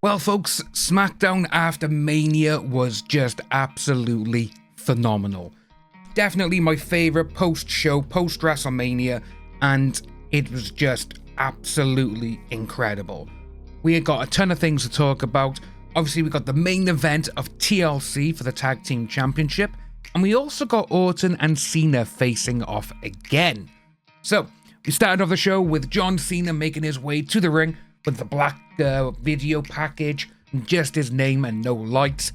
Well, folks, SmackDown after Mania was just absolutely phenomenal. Definitely my favorite post-show, post-WrestleMania, and it was just absolutely incredible. We had got a ton of things to talk about. Obviously, we got the main event of TLC for the Tag Team Championship, and we also got Orton and Cena facing off again. So, we started off the show with John Cena making his way to the ring with the black video package, just his name and no lights.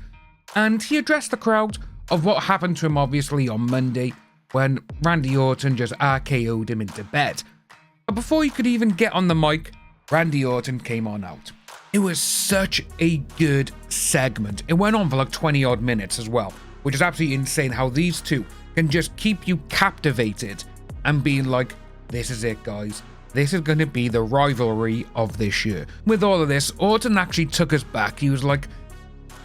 And he addressed the crowd of what happened to him obviously on Monday when Randy Orton just RKO'd him into bed. But before he could even get on the mic, Randy Orton came on out. It was such a good segment. It went on for like 20 odd minutes as well, which is absolutely insane how these two can just keep you captivated and being like, this is it guys. This is going to be the rivalry of this year. With all of this, Orton actually took us back. He was like,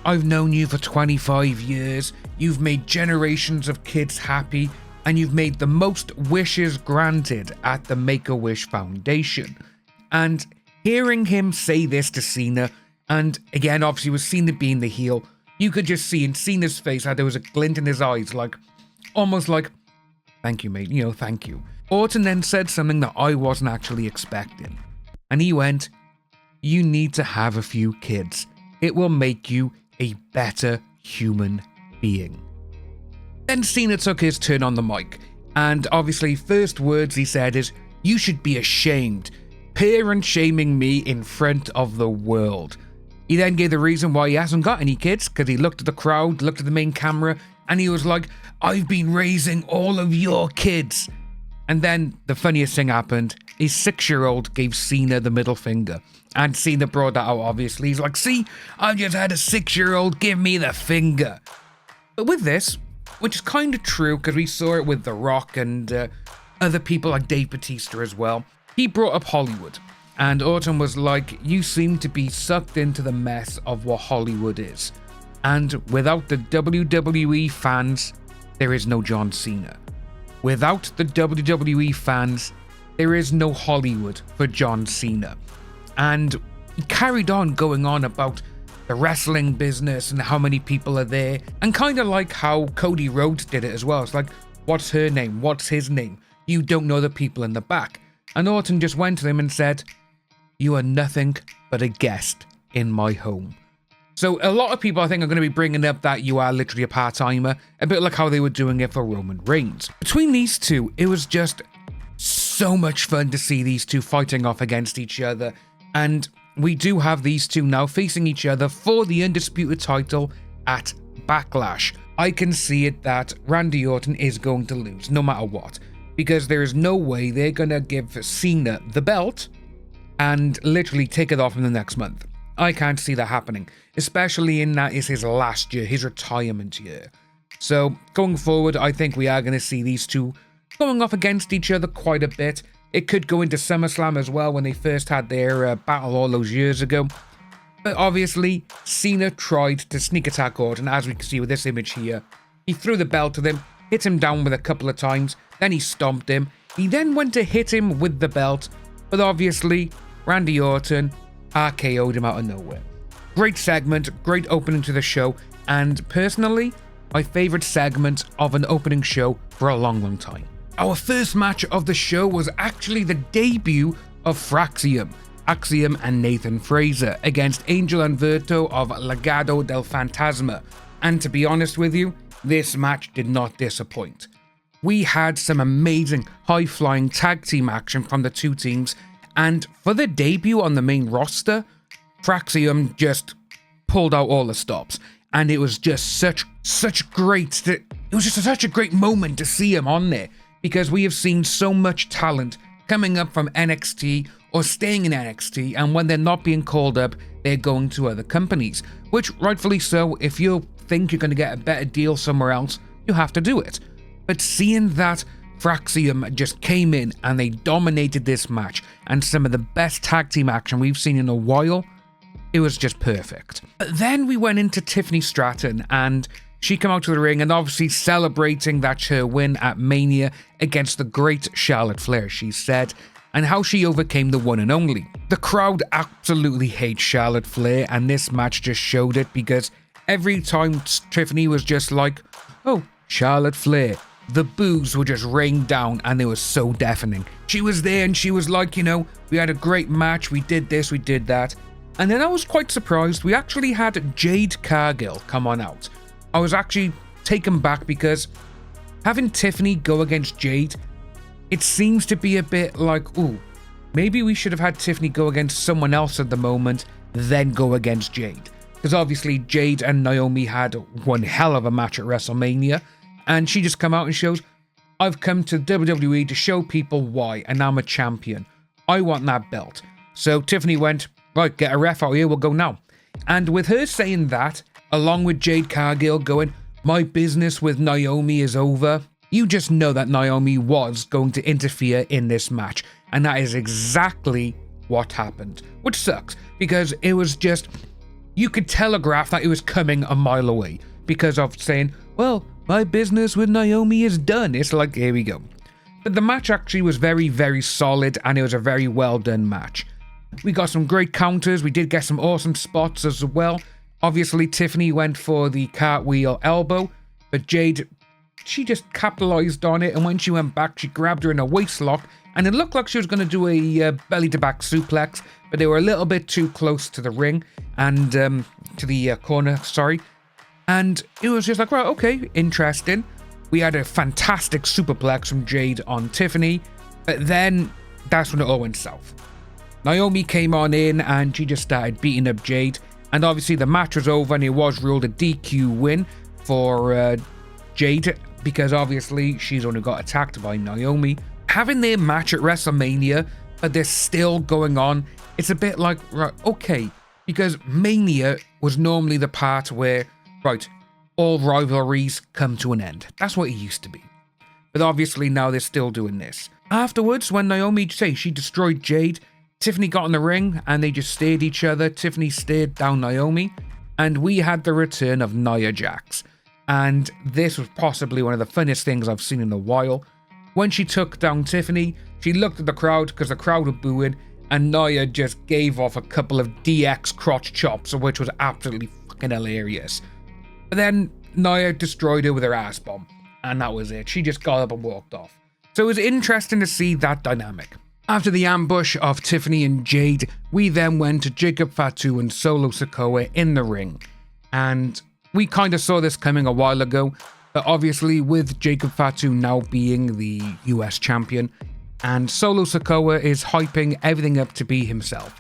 I've known you for 25 years. You've made generations of kids happy. And you've made the most wishes granted at the Make-A-Wish Foundation. And hearing him say this to Cena, and again, obviously with Cena being the heel, you could just see in Cena's face how there was a glint in his eyes, like, almost like, thank you, mate, thank you. Orton then said something that I wasn't actually expecting. And he went, you need to have a few kids. It will make you a better human being. Then Cena took his turn on the mic. And obviously, first words he said is, you should be ashamed. Parent shaming me in front of the world. He then gave the reason why he hasn't got any kids, because he looked at the crowd, looked at the main camera, and he was like, I've been raising all of your kids. And then the funniest thing happened. His 6-year-old gave Cena the middle finger. And Cena brought that out, obviously. He's like, see, I've just had a 6-year-old give me the finger. But with this, which is kind of true, because we saw it with The Rock and other people like Dave Bautista as well, he brought up Hollywood. And Orton was like, you seem to be sucked into the mess of what Hollywood is. And without the WWE fans, there is no John Cena. Without the WWE fans, there is no Hollywood for John Cena. And he carried on going on about the wrestling business and how many people are there. And kind of like how Cody Rhodes did it as well. It's like, what's her name? What's his name? You don't know the people in the back. And Orton just went to him and said, you are nothing but a guest in my home. So a lot of people, I think, are going to be bringing up that you are literally a part-timer, a bit like how they were doing it for Roman Reigns. Between these two, it was just so much fun to see these two fighting off against each other. And we do have these two now facing each other for the Undisputed title at Backlash. I can see it that Randy Orton is going to lose, no matter what. Because there is no way they're going to give Cena the belt and literally take it off in the next month. I can't see that happening, especially in that is his last year, his retirement year. So going forward, I think we are going to see these two going off against each other quite a bit. It could go into SummerSlam as well when they first had their battle all those years ago. But obviously, Cena tried to sneak attack Orton, as we can see with this image here. He threw the belt at him, hit him down with a couple of times, then he stomped him. He then went to hit him with the belt, but obviously, Randy Orton RKO'd him out of nowhere. Great segment, great opening to the show, and personally, my favourite segment of an opening show for a long time. Our first match of the show was actually the debut of Axiom and Nathan Frazer against Angel and Verto of Legado del Fantasma. And to be honest with you, this match did not disappoint. We had some amazing high-flying tag team action from the two teams, and for the debut on the main roster, Axiom just pulled out all the stops, and it was just such a great moment to see him on there, because we have seen so much talent coming up from NXT or staying in NXT, and when they're not being called up, they're going to other companies, which rightfully so. If you think you're going to get a better deal somewhere else, you have to do it. But seeing that Axiom just came in and they dominated this match, and some of the best tag team action we've seen in a while, it was just perfect. But then we went into Tiffany Stratton, and she came out to the ring and obviously celebrating that her win at Mania against the great Charlotte Flair, she said. and how she overcame the one and only. The crowd absolutely hates Charlotte Flair, and this match just showed it, because every time Tiffany was just like, oh, Charlotte Flair, the boos were just rained down, and they were so deafening. She was there and she was like, you know, we had a great match, we did this, we did that. And then I was quite surprised, we actually had Jade Cargill come on out. I was actually taken back, because having Tiffany go against Jade, it seems to be a bit like, ooh, maybe we should have had Tiffany go against someone else at the moment, then go against Jade. Because obviously Jade and Naomi had one hell of a match at WrestleMania, and she just come out and shows, I've come to WWE to show people why, and I'm a champion. I want that belt. So Tiffany went, right, get a ref out here, we'll go now. And with her saying that, along with Jade Cargill going, my business with Naomi is over, you just know that Naomi was going to interfere in this match. And that is exactly what happened. Which sucks, because it was just, you could telegraph that it was coming a mile away, because of saying, well, my business with Naomi is done. It's like, here we go. But the match actually was very, very solid, and it was a very well done match. We got some great counters. We did get some awesome spots as well. Obviously, Tiffany went for the cartwheel elbow, but Jade, she just capitalized on it, and when she went back, she grabbed her in a waist lock, and it looked like she was going to do a belly-to-back suplex, but they were a little bit too close to the ring, and to the corner, sorry. And it was just like, right, okay, interesting. We had a fantastic superplex from Jade on Tiffany, but then that's when it all went south. Naomi came on in, and she just started beating up Jade, and obviously the match was over, and it was ruled a DQ win for Jade, because obviously she's only got attacked by Naomi. Having their match at WrestleMania, but they're still going on, it's a bit like, right, okay, because Mania was normally the part where, right, all rivalries come to an end. That's what it used to be. But obviously now they're still doing this. Afterwards, when Naomi, she destroyed Jade, Tiffany got in the ring and they just stared each other. Tiffany stared down Naomi, and we had the return of Nia Jax. And this was possibly one of the funniest things I've seen in a while. When she took down Tiffany, she looked at the crowd, because the crowd were booing, and Nia just gave off a couple of DX crotch chops, which was absolutely fucking hilarious. But then Nia destroyed her with her ass bomb, and that was it. She just got up and walked off. So it was interesting to see that dynamic. After the ambush of Tiffany and Jade, we then went to Jacob Fatu and Solo Sikoa in the ring. And we kind of saw this coming a while ago, but obviously with Jacob Fatu now being the US champion, and Solo Sikoa is hyping everything up to be himself.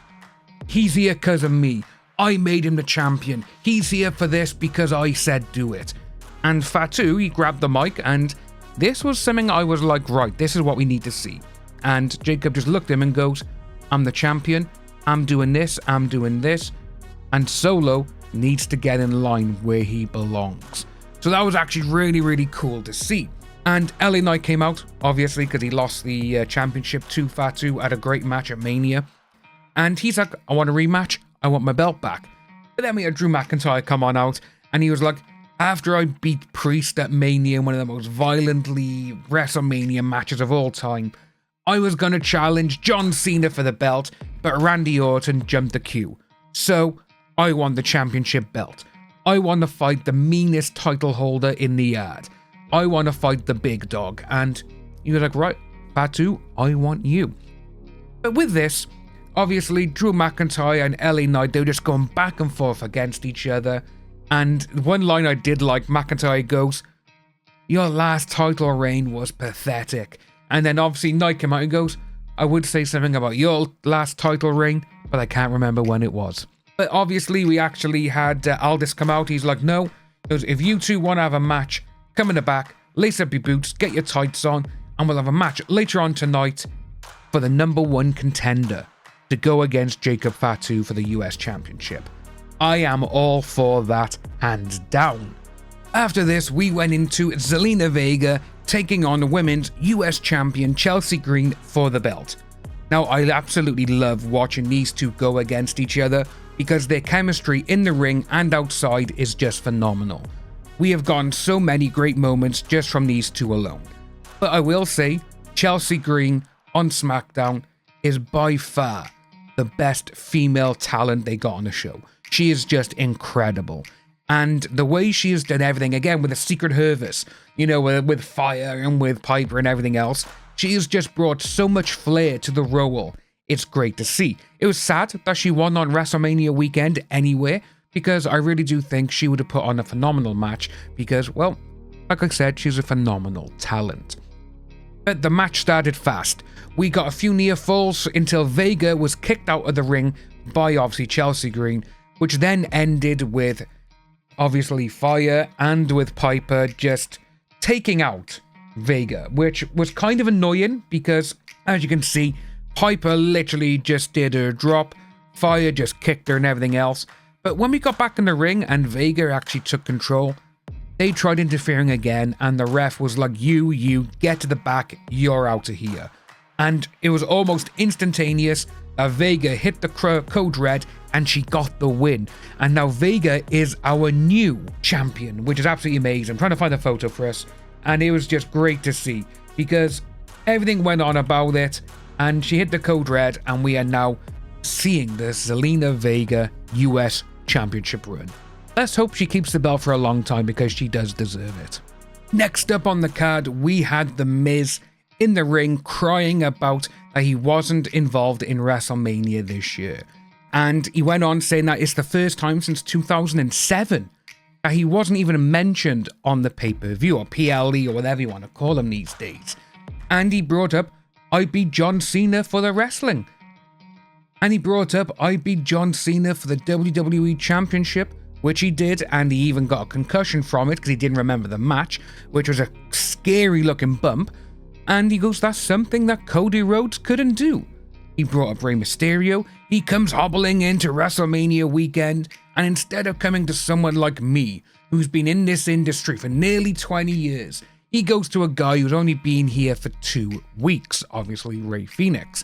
He's here because of me. I made him the champion. He's here for this because I said do it. And Fatu, he grabbed the mic, and this was something I was like, right, this is what we need to see. And Jacob just looked at him and goes, I'm the champion, I'm doing this, I'm doing this. And Solo needs to get in line where he belongs. So that was actually really, really cool to see. And LA Knight came out, obviously, because he lost the championship to Fatu at a great match at Mania. And he's like, I want a rematch, I want my belt back. But then we had Drew McIntyre come on out, and he was like, after I beat Priest at Mania, one of the most violently WrestleMania matches of all time, I was going to challenge John Cena for the belt, but Randy Orton jumped the queue. So, I won the championship belt. I want to fight the meanest title holder in the yard. I want to fight the big dog. And he was like, right, Fatu, I want you. But with this, obviously, Drew McIntyre and LA Knight, they were just going back and forth against each other. And one line I did like, McIntyre goes, your last title reign was pathetic. And then obviously Knight came out and goes, I would say something about your last title reign, but I can't remember when it was. But obviously we actually had Aldis come out. He's like, no, he goes, if you two want to have a match, come in the back, lace up your boots, get your tights on, and we'll have a match later on tonight for the #1 contender to go against Jacob Fatu for the US Championship. I am all for that, hands down. After this, we went into Zelina Vega taking on the women's US champion Chelsea Green for the belt. Now, I absolutely love watching these two go against each other because their chemistry in the ring and outside is just phenomenal. We have gotten so many great moments just from these two alone. But I will say, Chelsea Green on SmackDown, is by far the best female talent they got on the show. She is just incredible. And the way she has done everything, again, with the Secret Service, you know, with Fire and with Piper and everything else, she has just brought so much flair to the role. It's great to see. It was sad that she won on WrestleMania weekend anyway, because I really do think she would have put on a phenomenal match because, well, like I said, she's a phenomenal talent. But the match started fast. We got a few near falls until Vega was kicked out of the ring by, obviously, Chelsea Green, which then ended with, obviously, Fire and with Piper just taking out Vega, which was kind of annoying because, as you can see, Piper literally just did her drop, Fire just kicked her and everything else. But when we got back in the ring and Vega actually took control, they tried interfering again and the ref was like, you, get to the back, you're out of here. And it was almost instantaneous. Vega hit the code red and she got the win. And now Vega is our new champion, which is absolutely amazing. I'm trying to find a photo for us. And it was just great to see because everything went on about it and she hit the code red and we are now seeing the Zelina Vega US Championship run. Let's hope she keeps the belt for a long time because she does deserve it. Next up on the card, we had The Miz in the ring crying about that he wasn't involved in WrestleMania this year. And he went on saying that it's the first time since 2007 that he wasn't even mentioned on the pay-per-view or PLE or whatever you want to call him these days. And he brought up, I beat John Cena for the wrestling. And he brought up, I beat John Cena for the WWE Championship, which he did, and he even got a concussion from it because he didn't remember the match, which was a scary looking bump. And he goes, that's something that Cody Rhodes couldn't do. He brought up Rey Mysterio. He comes hobbling into WrestleMania weekend, and instead of coming to someone like me, who's been in this industry for nearly 20 years, he goes to a guy who's only been here for 2 weeks, obviously Rey Fenix.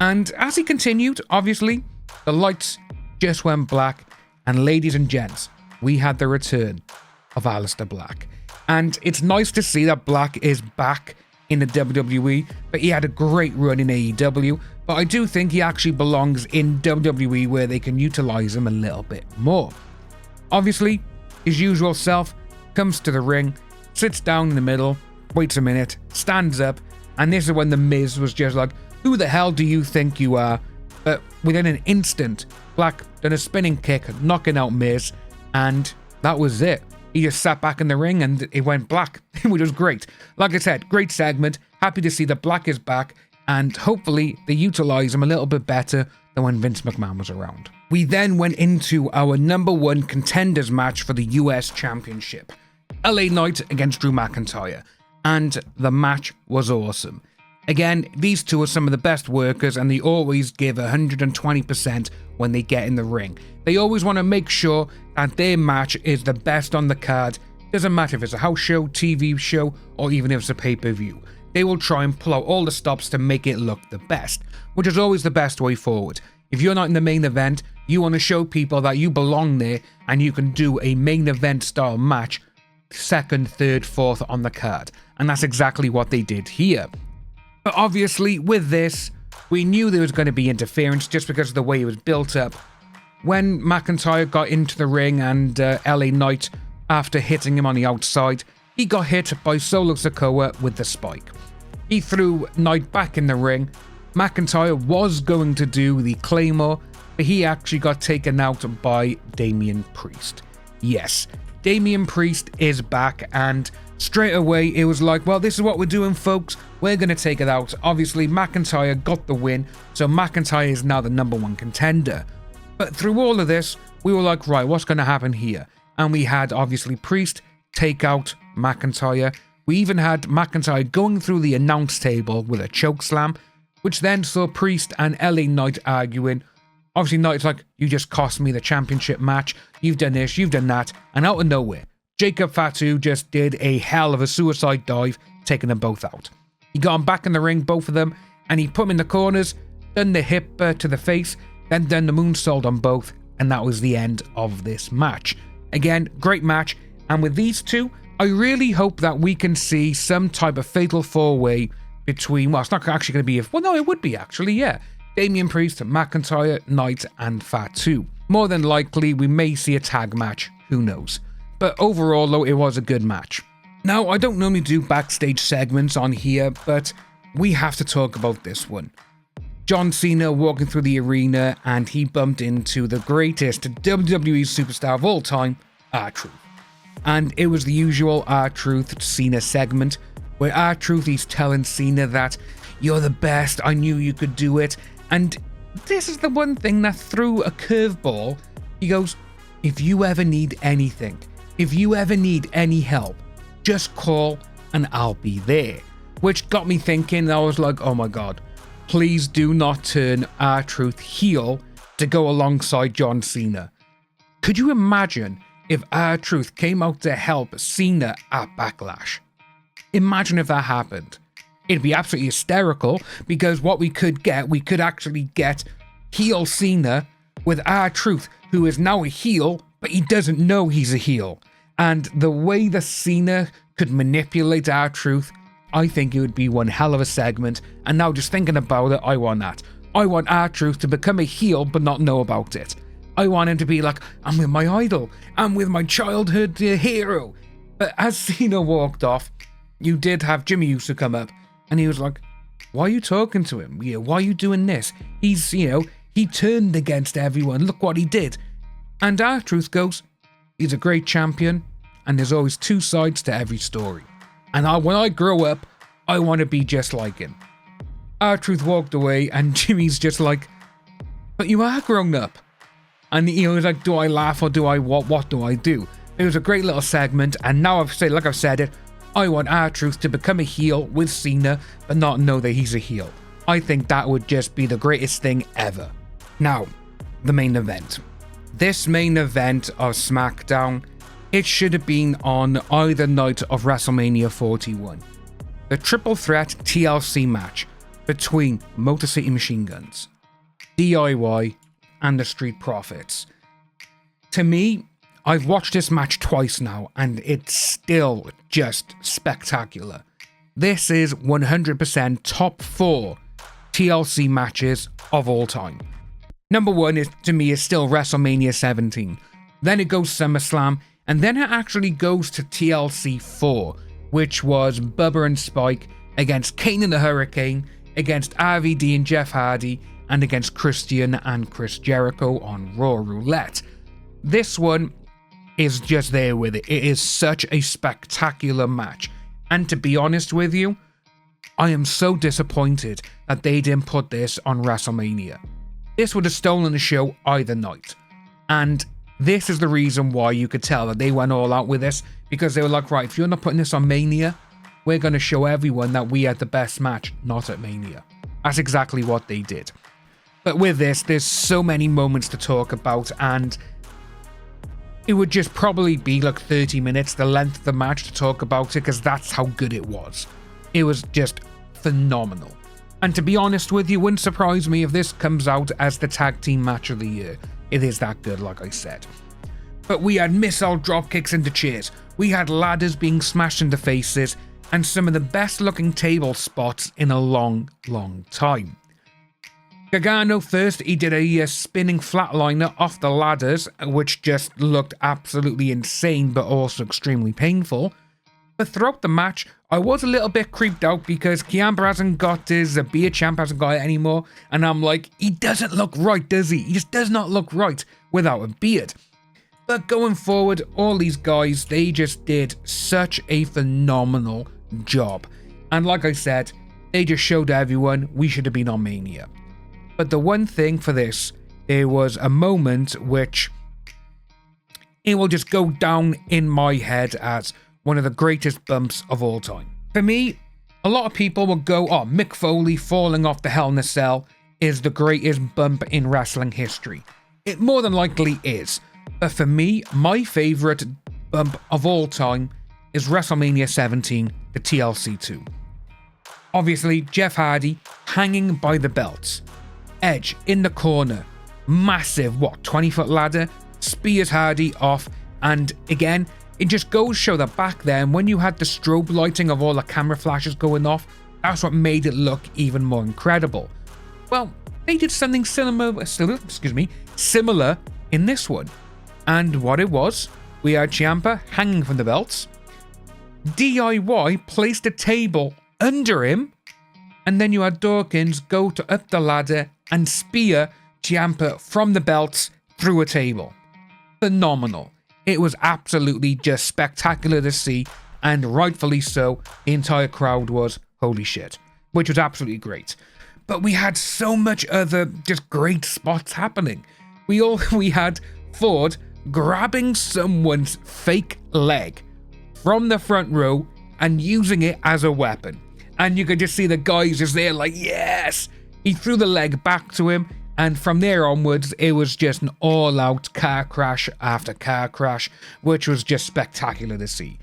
And as he continued, obviously, the lights just went black, and ladies and gents, we had the return of Aleister Black. And it's nice to see that Black is back in the WWE, but he had a great run in AEW, but I do think he actually belongs in WWE where they can utilize him a little bit more. Obviously, his usual self comes to the ring, sits down in the middle, waits a minute, stands up, and this is when The Miz was just like, who the hell do you think you are? But within an instant, Black done a spinning kick, knocking out Miz, and that was it. He just sat back in the ring and it went black, which was great. Like I said, great segment. Happy to see that Black is back, and hopefully they utilize him a little bit better than when Vince McMahon was around. We then went into our number 1 contenders match for the US Championship. LA Knight against Drew McIntyre, and the match was awesome. Again, these two are some of the best workers and they always give 120% when they get in the ring. They always want to make sure that their match is the best on the card. Doesn't matter if it's a house show, TV show, or even if it's a pay-per-view. They will try and pull out all the stops to make it look the best, which is always the best way forward. If you're not in the main event, you want to show people that you belong there and you can do a main event style match, 2nd, 3rd, 4th on the card. And that's exactly what they did here. But obviously, with this, we knew there was going to be interference just because of the way it was built up. When McIntyre got into the ring and LA Knight, after hitting him on the outside, he got hit by Solo Sikoa with the spike. He threw Knight back in the ring. McIntyre was going to do the Claymore, but he actually got taken out by Damian Priest. Yes, Damian Priest is back, and straight away it was like, well, this is what we're doing, folks. We're going to take it out. Obviously, McIntyre got the win, so McIntyre is now the number 1 contender. But through all of this, we were like, right, what's going to happen here? And we had, obviously, Priest take out McIntyre. We even had McIntyre going through the announce table with a chokeslam, which then saw Priest and LA Knight arguing. Obviously, Knight's like, you just cost me the championship match. You've done this, you've done that. And out of nowhere, Jacob Fatu just did a hell of a suicide dive, taking them both out. He got them back in the ring, both of them, and he put them in the corners, done the hip to the face, then done the moonsault on both, and that was the end of this match. Again, great match, and with these two, I really hope that we can see some type of fatal 4-way between, well, it's not actually going to be, well, no, it would be actually, yeah. Damian Priest, McIntyre, Knight, and Fatu. More than likely, we may see a tag match, who knows. But overall, though, it was a good match. Now, I don't normally do backstage segments on here, but we have to talk about this one. John Cena walking through the arena, and he bumped into the greatest WWE superstar of all time, R-Truth. And it was the usual R-Truth Cena segment, where R-Truth is telling Cena that, "You're the best, I knew you could do it." And this is the one thing that threw a curveball. He goes, "If you ever need anything, if you ever need any help, just call and I'll be there." Which got me thinking, I was like, oh my god, please do not turn R-Truth heel to go alongside John Cena. Could you imagine if R-Truth came out to help Cena at Backlash? Imagine if that happened. It'd be absolutely hysterical, because what we could actually get heel Cena with R-Truth, who is now a heel, but he doesn't know he's a heel. And the way that Cena could manipulate R-Truth, I think it would be one hell of a segment. And now just thinking about it, I want that. I want R-Truth to become a heel but not know about it. I want him to be like, I'm with my idol, I'm with my childhood hero. But as Cena walked off, you did have Jimmy Uso come up, and he was like, why are you talking to him? Why are you doing this? He's, he turned against everyone, look what he did. And R-Truth goes, he's a great champion, and there's always two sides to every story. And when I grow up, I want to be just like him. R-Truth walked away, and Jimmy's just like, but you are grown up. And he was like, do I laugh or do I what do I do? It was a great little segment, and now I've said it, I want R-Truth to become a heel with Cena, but not know that he's a heel. I think that would just be the greatest thing ever. Now, the main event. This main event of SmackDown, it should have been on either night of WrestleMania 41. The triple threat TLC match between Motor City Machine Guns, DIY, and the Street Profits. To me, I've watched this match twice now, and it's still just spectacular. This is 100% top 4 TLC matches of all time. Number 1 to me is still WrestleMania 17. Then it goes SummerSlam, and then it actually goes to TLC 4, which was Bubba and Spike against Kane and the Hurricane, against RVD and Jeff Hardy, and against Christian and Chris Jericho on Raw Roulette. This one is just there with it. It is such a spectacular match. And to be honest with you, I am so disappointed that they didn't put this on WrestleMania. This would have stolen the show either night. And this is the reason why you could tell that they went all out with this, because they were like, right, if you're not putting this on Mania, we're going to show everyone that we had the best match, not at Mania. That's exactly what they did. But with this, there's so many moments to talk about, and it would just probably be like 30 minutes, the length of the match, to talk about it, because that's how good it was. It was just phenomenal. And to be honest with you, wouldn't surprise me if this comes out as the tag team match of the year. It is that good, like I said. But we had missile drop kicks into chairs, we had ladders being smashed into faces, and some of the best looking table spots in a long, long time. Gargano first, he did a spinning flatliner off the ladders, which just looked absolutely insane, but also extremely painful. But throughout the match, I was a little bit creeped out because Ciampa hasn't got his beer champ, hasn't got it anymore. And I'm like, he doesn't look right, does he? He just does not look right without a beard. But going forward, all these guys, they just did such a phenomenal job. And like I said, they just showed everyone we should have been on Mania. But the one thing for this, there was a moment which it will just go down in my head as one of the greatest bumps of all time. For me, a lot of people will go, oh, Mick Foley falling off the Hell in a Cell is the greatest bump in wrestling history. It more than likely is. But for me, my favourite bump of all time is WrestleMania 17, the TLC 2. Obviously, Jeff Hardy hanging by the belts. Edge in the corner. Massive, 20-foot ladder. Spears Hardy off. And again, it just goes to show that back then, when you had the strobe lighting of all the camera flashes going off, That's what made it look even more incredible. Well, they did something similar in this one. And what it was, we had Ciampa hanging from the belts. DIY placed a table under him, and then you had Dawkins go up the ladder and spear Ciampa from the belts through a table. Phenomenal. It was absolutely just spectacular to see, and rightfully so. The entire crowd was holy shit, which was absolutely great. But we had so much other just great spots happening. We had Ford grabbing someone's fake leg from the front row and using it as a weapon. And you could just see the guys just there like, yes! He threw the leg back to him, and from there onwards, it was just an all-out car crash after car crash, which was just spectacular to see.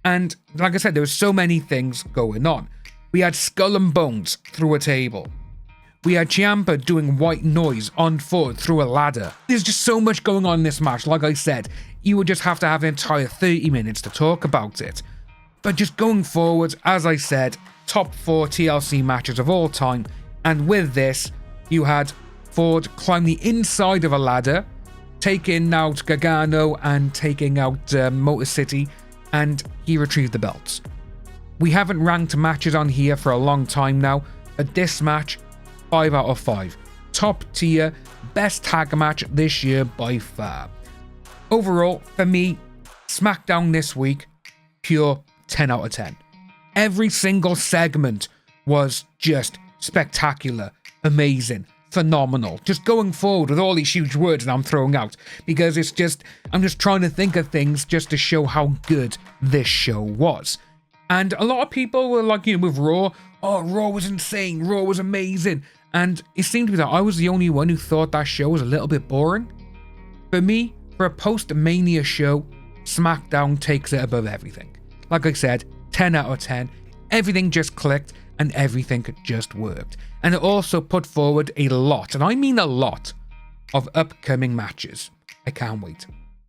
And like I said, there were so many things going on. We had Skull and Bones through a table. We had Ciampa doing white noise on Ford through a ladder. There's just so much going on in this match. Like I said, you would just have to have an entire 30 minutes to talk about it. But just going forward, as I said, top 4 TLC matches of all time. And with this, you had Ford climb the inside of a ladder, taking out Gargano and taking out Motor City, and he retrieved the belts. We haven't ranked matches on here for a long time now, but this match, 5 out of 5. Top tier, best tag match this year by far. Overall, for me, SmackDown this week, pure 10 out of 10. Every single segment was just spectacular, amazing, phenomenal. Just going forward with all these huge words that I'm throwing out, because I'm just trying to think of things just to show how good this show was. And a lot of people were like, with Raw, oh, Raw was insane, Raw was amazing. And it seemed to be that I was the only one who thought that show was a little bit boring. For me, for a post-Mania show, SmackDown takes it above everything. Like I said, 10 out of 10. Everything just clicked and everything just worked. And it also put forward a lot, and I mean a lot, of upcoming matches. I can't wait.